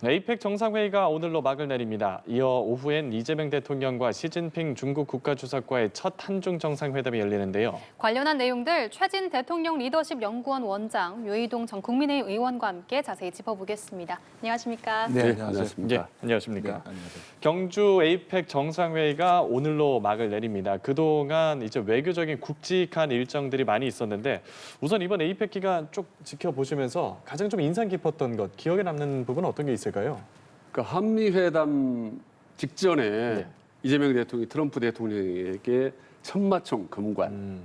에이펙 정상회의가 오늘로 막을 내립니다. 이어 오후엔 이재명 대통령과 시진핑 중국 국가주석과의 첫 한중 정상회담이 열리는데요. 관련한 내용들 최진 대통령 리더십 연구원 원장, 유이동 전 국민의힘 의원과 함께 자세히 짚어보겠습니다. 안녕하십니까? 네, 안녕하십니까. 예, 안녕하십니까. 네, 안녕하세요. 경주 에이펙 정상회의가 오늘로 막을 내립니다. 그동안 이제 외교적인 굵직한 일정들이 많이 있었는데 우선 이번 에이펙 기간 쭉 지켜보시면서 가장 좀 인상 깊었던 것, 기억에 남는 부분은 어떤 게 있을까요? 그 한미 회담 직전에 네. 이재명 대통령이 트럼프 대통령에게 천마총 금관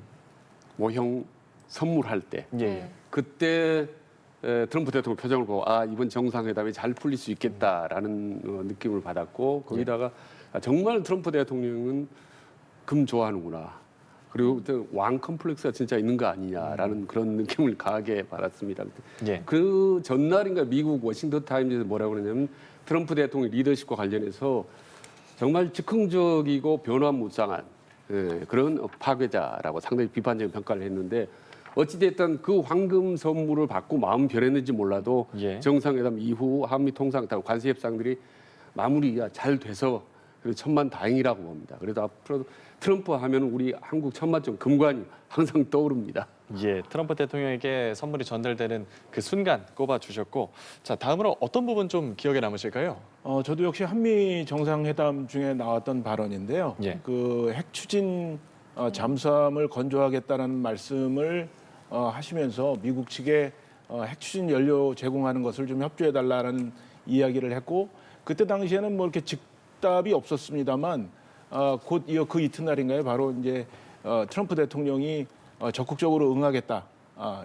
모형 선물할 때 예. 그때 트럼프 대통령 표정을 보고 이번 정상회담이 잘 풀릴 수 있겠다라는 느낌을 받았고 거기다가 정말 트럼프 대통령은 금 좋아하는구나. 그리고 왕 컴플렉스가 진짜 있는 거 아니냐라는 그런 느낌을 강하게 받았습니다. 예. 그 전날인가 미국 워싱턴 타임즈에서 뭐라고 그러냐면 트럼프 대통령 리더십과 관련해서 정말 즉흥적이고 변화무쌍한 그런 파괴자라고 상당히 비판적인 평가를 했는데 어찌됐든 그 황금 선물을 받고 마음 변했는지 몰라도 예. 정상회담 이후 한미 통상 관세 협상들이 마무리가 잘 돼서 천만다행이라고 봅니다. 그래도 앞으로 트럼프 하면 우리 한국 천만점 금관이 항상 떠오릅니다. 예, 트럼프 대통령에게 선물이 전달되는 그 순간 꼽아주셨고, 자 다음으로 어떤 부분 좀 기억에 남으실까요? 저도 역시 한미 정상회담 중에 나왔던 발언인데요. 예. 그 핵 추진 잠수함을 건조하겠다는 말씀을 하시면서 미국 측에 핵 추진 연료 제공하는 것을 좀 협조해달라는 이야기를 했고 그때 당시에는 뭐 이렇게 즉답이 없었습니다만 곧 이어 그 이튿날인가요? 바로 이제 트럼프 대통령이 적극적으로 응하겠다.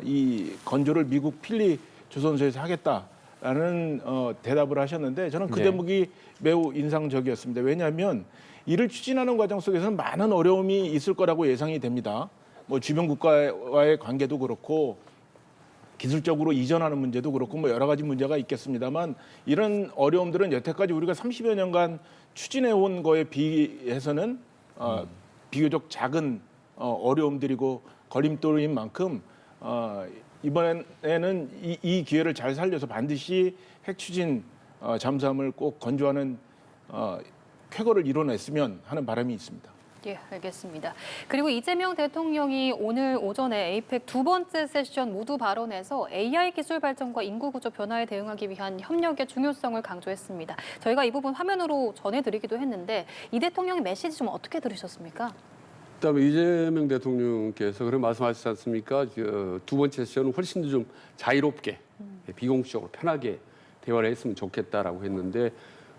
이 건조를 미국 필리 조선소에서 하겠다라는 대답을 하셨는데 저는 그 네. 대목이 매우 인상적이었습니다. 왜냐하면 이를 추진하는 과정 속에서는 많은 어려움이 있을 거라고 예상이 됩니다. 뭐 주변 국가와의 관계도 그렇고 기술적으로 이전하는 문제도 그렇고 뭐 여러 가지 문제가 있겠습니다만 이런 어려움들은 여태까지 우리가 30여 년간 추진해 온 거에 비해서는 비교적 작은 어려움들이고 걸림돌인 만큼 이번에는 이 기회를 잘 살려서 반드시 핵 추진 잠수함을 꼭 건조하는 쾌거를 이뤄냈으면 하는 바람이 있습니다. 예, 알겠습니다. 그리고 이재명 대통령이 오늘 오전에 에이펙 두 번째 세션 모두 발언에서 AI 기술 발전과 인구 구조 변화에 대응하기 위한 협력의 중요성을 강조했습니다. 저희가 이 부분 화면으로 전해드리기도 했는데 이 대통령의 메시지 좀 어떻게 들으셨습니까? 그다음에 이재명 대통령께서 그런 말씀하셨지 않습니까? 두 번째 세션은 훨씬 더 좀 자유롭게 비공식적으로 편하게 대화를 했으면 좋겠다라고 했는데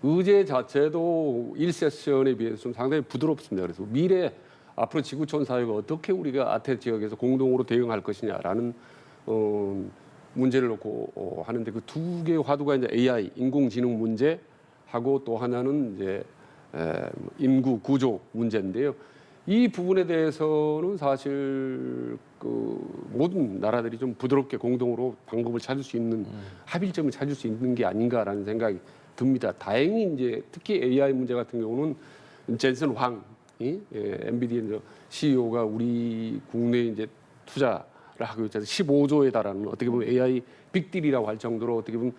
의제 자체도 1세션에 비해서 좀 상당히 부드럽습니다. 그래서 미래 앞으로 지구촌 사회가 어떻게 우리가 아태 지역에서 공동으로 대응할 것이냐라는 문제를 놓고 하는데 그 두 개의 화두가 이제 AI 인공지능 문제하고 또 하나는 이제 인구 구조 문제인데요. 이 부분에 대해서는 사실 그 모든 나라들이 좀 부드럽게 공동으로 방법을 찾을 수 있는 합의점을 찾을 수 있는 게 아닌가라는 생각이 듭니다. 다행히 이제 특히 AI 문제 같은 경우는 젠슨 황이 엔비디아 CEO가 우리 국내에 이제 투자를 하고 있잖아요. 15조에 달하는 어떻게 보면 AI 빅딜이라고 할 정도로 어떻게 보면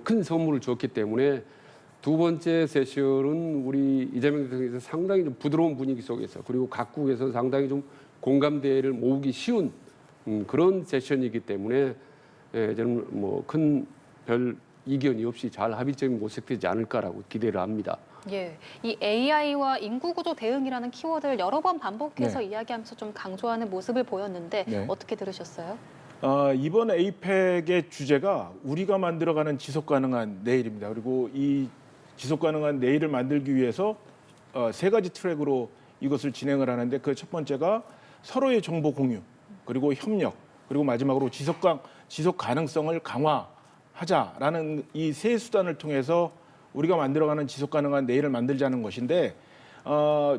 큰 선물을 줬기 때문에 두 번째 세션은 우리 이재명 대통령께서 상당히 좀 부드러운 분위기 속에서 그리고 각국에서 상당히 좀 공감대를 모으기 쉬운 그런 세션이기 때문에 저는 뭐 큰 별 이견이 없이 잘 합의점이 모색되지 않을까라고 기대를 합니다. 예, 이 AI와 인구 구조 대응이라는 키워드를 여러 번 반복해서 이야기하면서 좀 강조하는 모습을 보였는데 네. 어떻게 들으셨어요? 이번 에이펙의 주제가 우리가 만들어가는 지속 가능한 내일입니다. 그리고 이 지속 가능한 내일을 만들기 위해서 세 가지 트랙으로 이것을 진행을 하는데 그 첫 번째가 서로의 정보 공유, 그리고 협력, 그리고 마지막으로 지속 가능성을 강화하자라는 이 세 수단을 통해서 우리가 만들어가는 지속 가능한 내일을 만들자는 것인데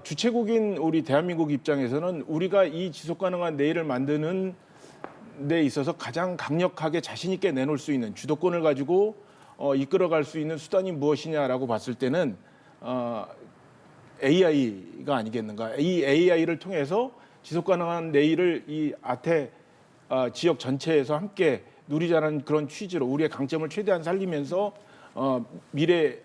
주체국인 우리 대한민국 입장에서는 우리가 이 지속 가능한 내일을 만드는 데 있어서 가장 강력하게 자신 있게 내놓을 수 있는 주도권을 가지고 이끌어갈 수 있는 수단이 무엇이냐라고 봤을 때는 AI가 아니겠는가. 이 AI를 통해서 지속 가능한 내일을 이 아태 지역 전체에서 함께 누리자는 그런 취지로 우리의 강점을 최대한 살리면서 미래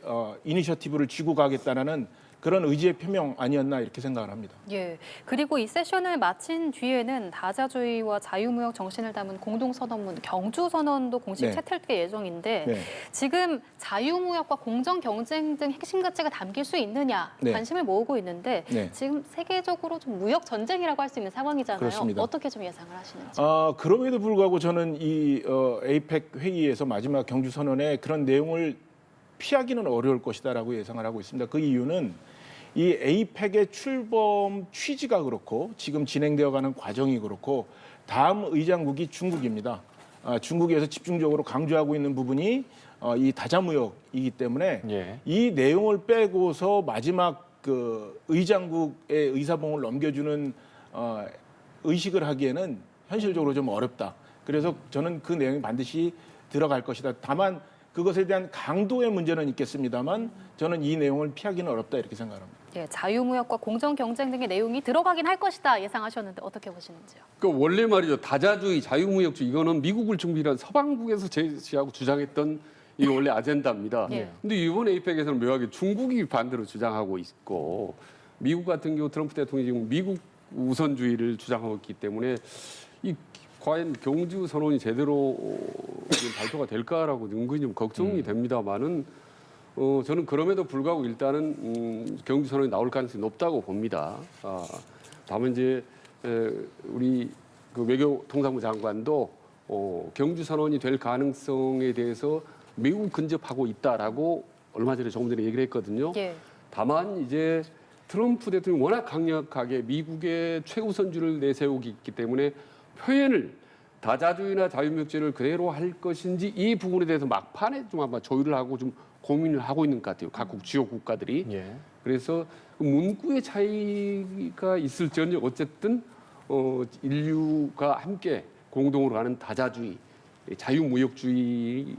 이니셔티브를 쥐고 가겠다라는 그런 의지의 표명 아니었나 이렇게 생각을 합니다. 예. 그리고 이 세션을 마친 뒤에는 다자주의와 자유무역 정신을 담은 공동선언문 경주선언도 공식 네. 채택될 예정인데 네. 지금 자유무역과 공정경쟁 등 핵심 가치가 담길 수 있느냐 네. 관심을 모으고 있는데 네. 지금 세계적으로 좀 무역 전쟁이라고 할 수 있는 상황이잖아요. 그렇습니다. 어떻게 좀 예상을 하시는지. 그럼에도 불구하고 저는 이 에이펙 회의에서 마지막 경주선언에 그런 내용을 피하기는 어려울 것이다라고 예상을 하고 있습니다. 그 이유는 이 에이펙의 출범 취지가 그렇고 지금 진행되어가는 과정이 그렇고 다음 의장국이 중국입니다. 중국에서 집중적으로 강조하고 있는 부분이 이 다자무역이기 때문에 예. 이 내용을 빼고서 마지막 그 의장국의 의사봉을 넘겨주는 의식을 하기에는 현실적으로 좀 어렵다. 그래서 저는 그 내용이 반드시 들어갈 것이다. 다만 그것에 대한 강도의 문제는 있겠습니다만 저는 이 내용을 피하기는 어렵다 이렇게 생각합니다. 예, 자유무역과 공정경쟁 등의 내용이 들어가긴 할 것이다 예상하셨는데 어떻게 보시는지요? 그 원래 말이죠. 다자주의, 자유무역주의 이거는 미국을 중심한 서방국에서 제시하고 주장했던 이 원래 아젠다입니다. 예. 근데 이번 에이펙에서는 묘하게 중국이 반대로 주장하고 있고 미국 같은 경우 트럼프 대통령이 지금 미국 우선주의를 주장하고 있기 때문에 이 과연 경주 선언이 제대로 발표가 될까라고 은근히 좀 걱정이 됩니다만은 저는 그럼에도 불구하고 일단은 경주 선언이 나올 가능성이 높다고 봅니다. 다만 이제 우리 그 외교통상부 장관도 경주 선언이 될 가능성에 대해서 매우 근접하고 있다라고 얼마 전에 조금 전에 얘기를 했거든요. 예. 다만 이제 트럼프 대통령이 워낙 강력하게 미국의 최우선주를 내세우기 있기 때문에 표현을 다자주의나 자유무역주의를 그대로 할 것인지 이 부분에 대해서 막판에 좀 아마 조율을 하고 좀 고민을 하고 있는 것 같아요. 각국 주요 국가들이. 예. 그래서 문구의 차이가 있을지언정 어쨌든 인류가 함께 공동으로 가는 다자주의, 자유무역주의의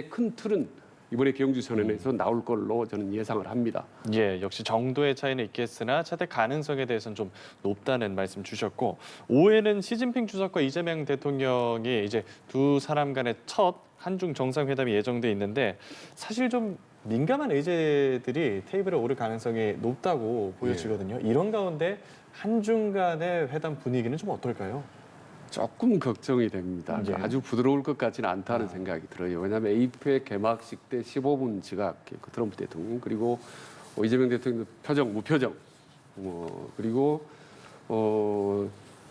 큰 틀은 이번에 경주 선언에서 나올 걸로 저는 예상을 합니다. 예, 역시 정도의 차이는 있겠으나 채택 가능성에 대해서는 좀 높다는 말씀 주셨고, 오후에는 시진핑 주석과 이재명 대통령이 이제 두 사람 간의 첫 한중 정상회담이 예정돼 있는데 사실 좀 민감한 의제들이 테이블에 오를 가능성이 높다고 보여지거든요. 이런 가운데 한중 간의 회담 분위기는 좀 어떨까요? 조금 걱정이 됩니다. 예. 아주 부드러울 것 같지는 않다는 생각이 들어요. 왜냐하면 에이펙 개막식 때 15분 지각 그 트럼프 대통령 그리고 이재명 대통령 표정 무표정 그리고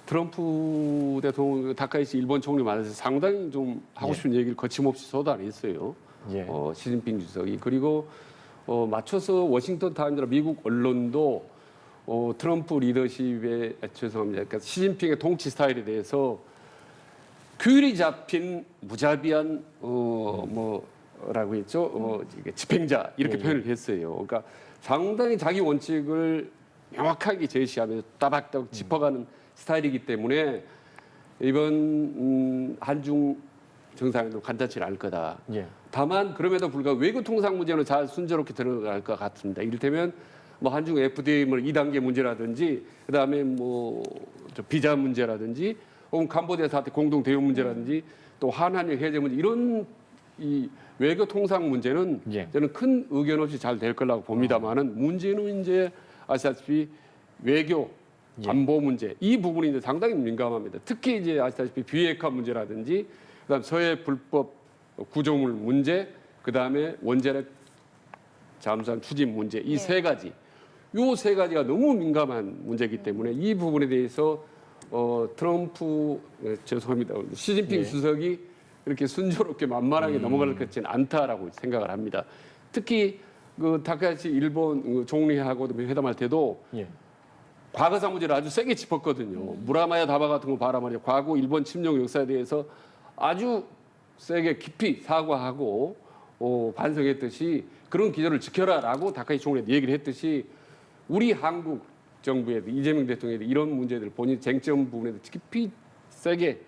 트럼프 대통령 다카이시 일본 총리 만나서 상당히 좀 하고 싶은 얘기를 거침없이 쏟아냈어요. 예. 시진핑 주석이 그리고 맞춰서 워싱턴 타임즈나 미국 언론도 트럼프 리더십에 죄송합니다. 그러니까 시진핑의 통치 스타일에 대해서 규율이 잡힌 무자비한 뭐라고 했죠? 이게 집행자 이렇게 표현을 했어요. 그러니까 상당히 자기 원칙을 명확하게 제시하면서 따박따박 짚어가는 스타일이기 때문에 이번 한중 정상회담 간단치는 않을 거다. 예. 다만 그럼에도 불구하고 외교 통상 문제는 잘 순조롭게 들어갈 것 같습니다. 이를테면 뭐 한중 FTA 뭐 2단계 문제라든지 그다음에 뭐 비자 문제라든지 혹은 캄보디아 사태 공동 대응 문제라든지 또 한한일 해제 문제 이런 이 외교 통상 문제는 예. 저는 큰 의견 없이 잘 될 거라고 봅니다만은 문제는 이제 아시다시피 외교 안보 문제 이 부분이 이제 상당히 민감합니다. 특히 이제 아시다시피 비핵화 문제라든지 그다음 서해 불법 구조물 문제 그다음에 원자력 잠수함 추진 문제 이 세 가지 요 세 가지가 너무 민감한 문제이기 때문에 이 부분에 대해서 트럼프 죄송합니다 시진핑 예. 주석이 이렇게 순조롭게 만만하게 넘어갈 것 같지는 않다라고 생각을 합니다. 특히 그 다카이시 일본 총리하고도 회담할 때도 예. 과거사 문제를 아주 세게 짚었거든요. 무라마야 다바 같은 거 봐라 말이야. 과거 일본 침략 역사에 대해서 아주 세게 깊이 사과하고 반성했듯이 그런 기조를 지켜라라고 다카이시 총리한테 얘기를 했듯이 우리 한국 정부에도 이재명 대통령에도 이런 문제들 본인 쟁점 부분에도 깊이 세게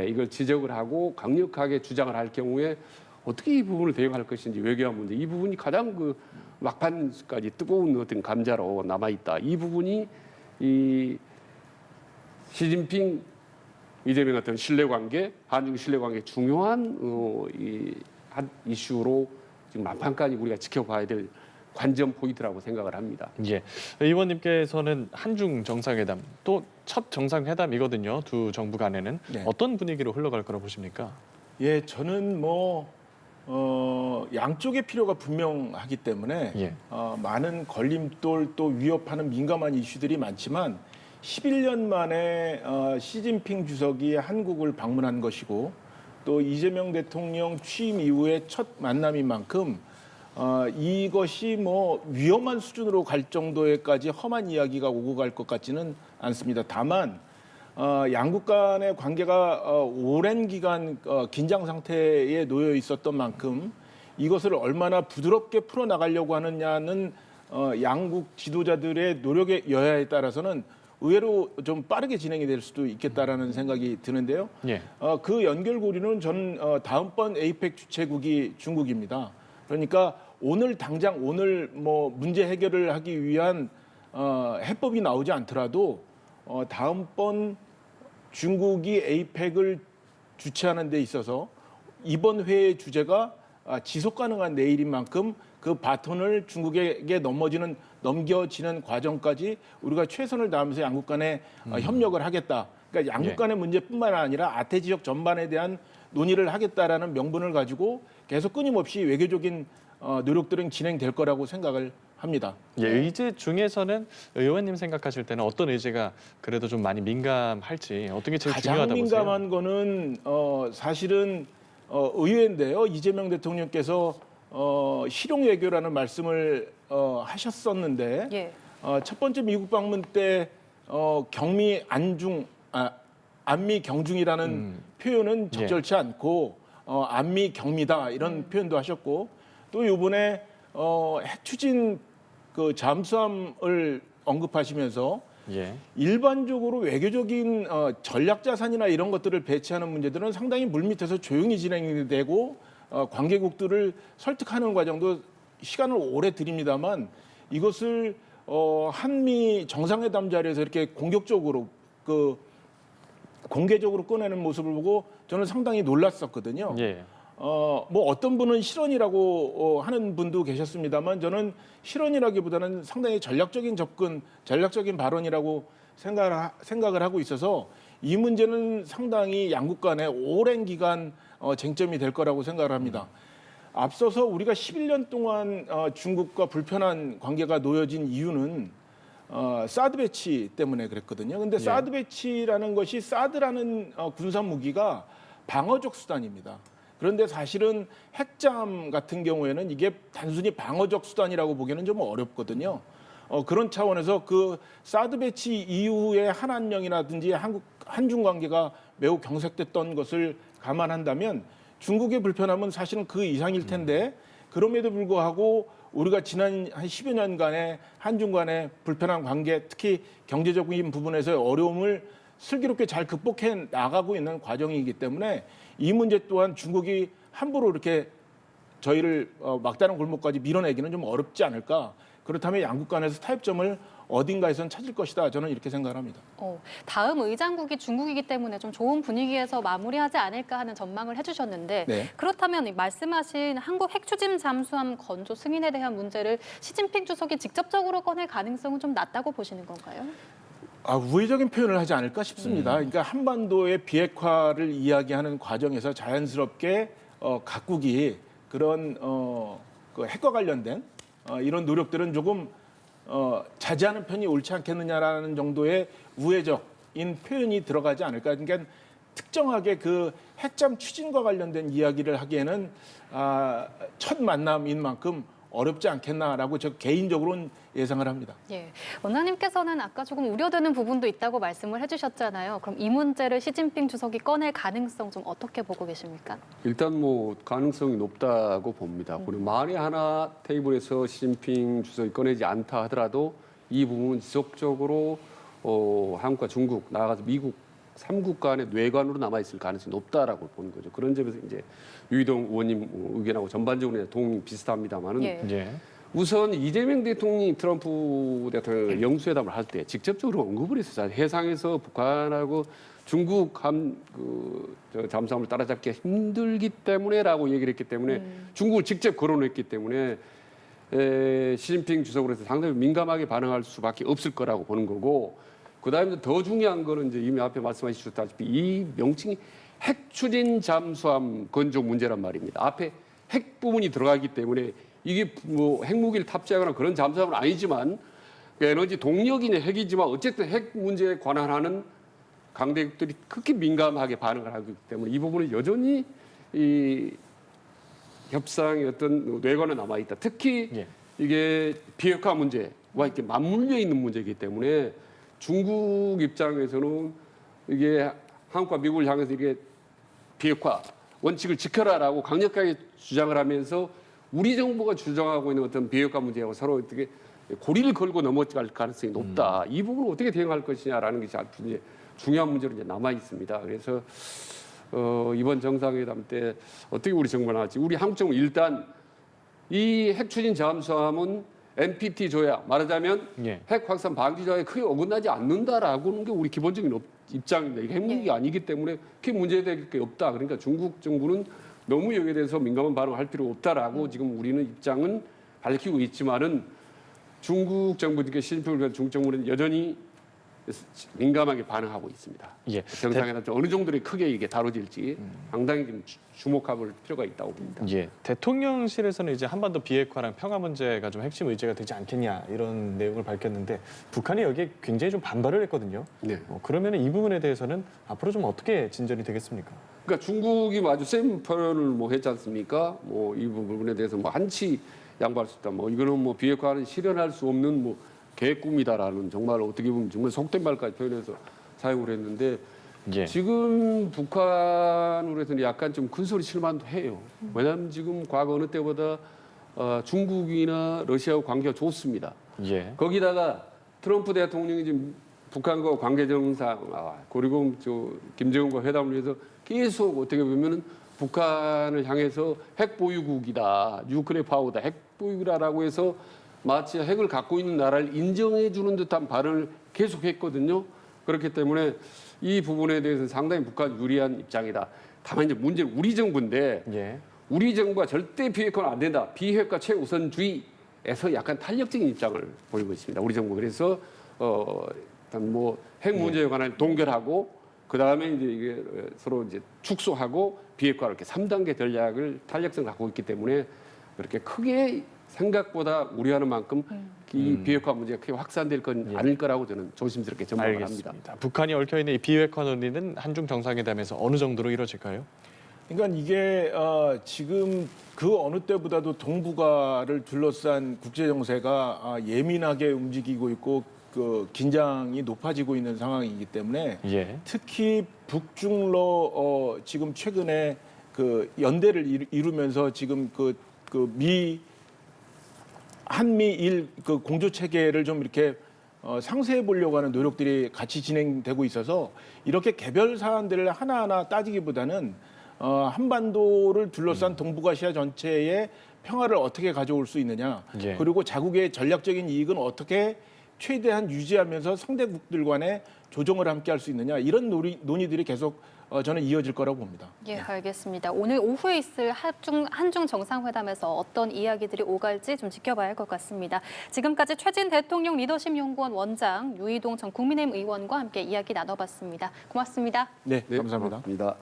이걸 지적을 하고 강력하게 주장을 할 경우에 어떻게 이 부분을 대응할 것인지 외교한 문제 이 부분이 가장 그 막판까지 뜨거운 어떤 감자로 남아 있다. 이 부분이 이 시진핑 이재명 같은 신뢰관계, 한중 신뢰관계 중요한 이 한 이슈로 지금 만판까지 우리가 지켜봐야 될 관전 포인트라고 생각을 합니다. 예. 의원님께서는 한중 정상회담 또 첫 정상회담이거든요. 두 정부 간에는 네. 어떤 분위기로 흘러갈 거라 보십니까? 예, 저는 양쪽의 필요가 분명하기 때문에 예. 많은 걸림돌 또 위협하는 민감한 이슈들이 많지만 11년 만에 시진핑 주석이 한국을 방문한 것이고 또 이재명 대통령 취임 이후에 첫 만남인 만큼 이것이 위험한 수준으로 갈 정도에까지 험한 이야기가 오고 갈 것 같지는 않습니다. 다만 양국 간의 관계가 오랜 기간 긴장 상태에 놓여 있었던 만큼 이것을 얼마나 부드럽게 풀어나가려고 하느냐는 양국 지도자들의 노력의 여야에 따라서는 의외로 좀 빠르게 진행이 될 수도 있겠다라는 생각이 드는데요. 예. 그 연결고리는 저는 다음번 에이펙 주최국이 중국입니다. 그러니까 오늘 당장 문제 해결을 하기 위한 해법이 나오지 않더라도 다음번 중국이 에이펙을 주최하는 데 있어서 이번 회의 주제가 지속 가능한 내일인 만큼 그 바톤을 중국에게 넘겨지는 과정까지 우리가 최선을 다하면서 양국 간에 협력을 하겠다. 그러니까 양국 예. 간의 문제뿐만 아니라 아태 지역 전반에 대한 논의를 하겠다라는 명분을 가지고 계속 끊임없이 외교적인 노력들은 진행될 거라고 생각을 합니다. 예, 의제 중에서는 의원님 생각하실 때는 어떤 의제가 그래도 좀 많이 민감할지 어떤 게 제일 가장 중요하다고 보세요? 민감한 거는 사실은 의외인데요. 이재명 대통령께서 실용 외교라는 말씀을 하셨었는데 예. 첫 번째 미국 방문 때 경미 안미 경중이라는 표현은 적절치 않고 안미 경미다 이런 표현도 하셨고 또 이번에 핵 추진 그 잠수함을 언급하시면서 예. 일반적으로 외교적인 전략 자산이나 이런 것들을 배치하는 문제들은 상당히 물밑에서 조용히 진행이 되고 관계국들을 설득하는 과정도 시간을 오래 들입니다만 이것을 한미 정상회담 자리에서 이렇게 공격적으로 공개적으로 꺼내는 모습을 보고 저는 상당히 놀랐었거든요. 예. 어떤 분은 실언이라고 하는 분도 계셨습니다만 저는 실언이라기보다는 상당히 전략적인 접근, 전략적인 발언이라고 생각을 하고 있어서 이 문제는 상당히 양국 간에 오랜 기간 쟁점이 될 거라고 생각을 합니다. 앞서서 우리가 11년 동안 중국과 불편한 관계가 놓여진 이유는 사드 배치 때문에 그랬거든요. 근데 사드 배치라는 것이 사드라는 군사 무기가 방어적 수단입니다. 그런데 사실은 핵잠 같은 경우에는 이게 단순히 방어적 수단이라고 보기에는 좀 어렵거든요. 그런 차원에서 그 사드 배치 이후에 한한령이라든지 한중 관계가 매우 경색됐던 것을 감안한다면 중국의 불편함은 사실은 그 이상일 텐데 그럼에도 불구하고 우리가 지난 한 10여 년간의 한중 간의 불편한 관계, 특히 경제적인 부분에서의 어려움을 슬기롭게 잘 극복해 나가고 있는 과정이기 때문에 이 문제 또한 중국이 함부로 이렇게 저희를 막다른 골목까지 밀어내기는 좀 어렵지 않을까. 그렇다면 양국 간에서 타협점을 어딘가에선 찾을 것이다. 저는 이렇게 생각을 합니다. 다음 의장국이 중국이기 때문에 좀 좋은 분위기에서 마무리하지 않을까 하는 전망을 해주셨는데 네. 그렇다면 말씀하신 한국 핵추진 잠수함 건조 승인에 대한 문제를 시진핑 주석이 직접적으로 꺼낼 가능성은 좀 낮다고 보시는 건가요? 우회적인 표현을 하지 않을까 싶습니다. 그러니까 한반도의 비핵화를 이야기하는 과정에서 자연스럽게 각국이 그런 그 핵과 관련된 이런 노력들은 조금 자제하는 편이 옳지 않겠느냐라는 정도의 우회적인 표현이 들어가지 않을까. 그러니까 특정하게 그 핵잠 추진과 관련된 이야기를 하기에는 첫 만남인 만큼 어렵지 않겠나라고 저 개인적으로는 예상을 합니다. 예, 원장님께서는 아까 조금 우려되는 부분도 있다고 말씀을 해주셨잖아요. 그럼 이 문제를 시진핑 주석이 꺼낼 가능성 좀 어떻게 보고 계십니까? 일단 가능성이 높다고 봅니다. 그리고 만에 하나 테이블에서 시진핑 주석이 꺼내지 않다 하더라도 이 부분은 지속적으로 한국과 중국 나아가서 미국 3국 간의 뇌관으로 남아있을 가능성이 높다라고 보는 거죠. 그런 점에서 이제 유희동 의원님 의견하고 전반적으로 동의 비슷합니다만은 예. 우선 이재명 대통령이 트럼프 대통령 영수회담을 할 때 직접적으로 언급을 했었잖아요. 해상에서 북한하고 중국 잠수함을 따라잡기 힘들기 때문에라고 얘기를 했기 때문에 중국을 직접 거론했기 때문에 시진핑 주석으로서 상당히 민감하게 반응할 수밖에 없을 거라고 보는 거고, 그다음에 더 중요한 거는 이제 이미 앞에 말씀하셨다시피 이 명칭이 핵 추진 잠수함 건조 문제란 말입니다. 앞에 핵 부분이 들어가기 때문에 이게 뭐 핵무기를 탑재하거나 그런 잠수함은 아니지만 에너지 동력이냐 핵이지만 어쨌든 핵 문제에 관한하는 강대국들이 극히 민감하게 반응을 하기 때문에 이 부분은 여전히 이 협상의 어떤 뇌관은 남아 있다. 특히 예. 이게 비핵화 문제와 이렇게 맞물려 있는 문제이기 때문에 중국 입장에서는 이게 한국과 미국을 향해서 이게 비핵화 원칙을 지켜라라고 강력하게 주장을 하면서 우리 정부가 주장하고 있는 어떤 비핵화 문제하고 서로 어떻게 고리를 걸고 넘어갈 가능성이 높다. 이 부분을 어떻게 대응할 것이냐라는 것이 아주 이제 중요한 문제로 이제 남아 있습니다. 그래서 이번 정상회담 때 어떻게 우리 정부가 나왔지? 우리 한국 정부 일단 이 핵 추진 잠수함은 NPT 조약 말하자면 예. 핵 확산 방지 조약에 크게 어긋나지 않는다라고 하는 게 우리 기본적인 입장입니다. 이게 핵무기가 아니기 때문에 크게 문제될 게 없다. 그러니까 중국 정부는 너무 여기에 대해서 민감한 반응을 할 필요 없다라고 지금 우리는 입장은 밝히고 있지만은 중국 정부, 그러니까 시진핑 중국 정부는 여전히 민감하게 반응하고 있습니다. 예. 정상회담 때 어느 정도로 크게 이게 다뤄질지 상당히 좀 주목할 필요가 있다고 봅니다. 예, 대통령실에서는 이제 한반도 비핵화랑 평화 문제가 좀 핵심 의제가 되지 않겠냐 이런 내용을 밝혔는데 북한이 여기에 굉장히 좀 반발을 했거든요. 네. 그러면 이 부분에 대해서는 앞으로 좀 어떻게 진전이 되겠습니까? 그러니까 중국이 아주 센 표현을 뭐 했지 않습니까? 뭐 이 부분에 대해서 뭐 한치 양보할 수 있다. 뭐 이거는 뭐 비핵화는 실현할 수 없는 뭐 개꿈이다라는 정말 어떻게 보면 정말 속된 말까지 표현해서 사용을 했는데 예. 지금 북한으로 해서는 약간 좀 큰 소리 칠만도 해요. 왜냐하면 지금 과거 어느 때보다 중국이나 러시아와 관계가 좋습니다. 예. 거기다가 트럼프 대통령이 지금 북한과 관계 정상 그리고 김정은과 회담을 위해서 계속 어떻게 보면은 북한을 향해서 핵 보유국이다, 뉴클리어 파워다, 핵 보유국이라고 해서 마치 핵을 갖고 있는 나라를 인정해 주는 듯한 발언을 계속했거든요. 그렇기 때문에 이 부분에 대해서는 상당히 북한 유리한 입장이다. 다만 이제 문제는 우리 정부인데 예. 우리 정부가 절대 비핵화는 안 된다. 비핵화 최우선주의에서 약간 탄력적인 입장을 보이고 있습니다. 우리 정부. 그래서 일단 뭐 핵 문제에 관한 동결하고 그 다음에 이제 이게 서로 이제 축소하고 비핵화 이렇게 3단계 전략을 탄력성을 갖고 있기 때문에 그렇게 크게 생각보다 우려하는 만큼 이 비핵화 문제가 크게 확산될 건 아닐 거라고 저는 조심스럽게 전망을 합니다. 알겠습니다. 북한이 얽혀있는 이 비핵화 논의는 한중 정상회담에서 어느 정도로 이루어질까요? 그러니까 이게 지금 그 어느 때보다도 동북아를 둘러싼 국제 정세가 예민하게 움직이고 있고 그 긴장이 높아지고 있는 상황이기 때문에 예. 특히 북중러 지금 최근에 그 연대를 이루면서 지금 한미일 그 공조 체계를 좀 이렇게 상쇄해 보려고 하는 노력들이 같이 진행되고 있어서 이렇게 개별 사안들을 하나하나 따지기보다는 한반도를 둘러싼 동북아시아 전체의 평화를 어떻게 가져올 수 있느냐, 예. 그리고 자국의 전략적인 이익은 어떻게 최대한 유지하면서 상대국들 간의 조정을 함께 할 수 있느냐, 이런 논의들이 계속 저는 이어질 거라고 봅니다. 예, 알겠습니다. 오늘 오후에 있을 한중 정상회담에서 어떤 이야기들이 오갈지 좀 지켜봐야 할 것 같습니다. 지금까지 최진 대통령 리더십 연구원 원장, 유이동 전 국민의힘 의원과 함께 이야기 나눠봤습니다. 고맙습니다. 네, 감사합니다. 고맙습니다.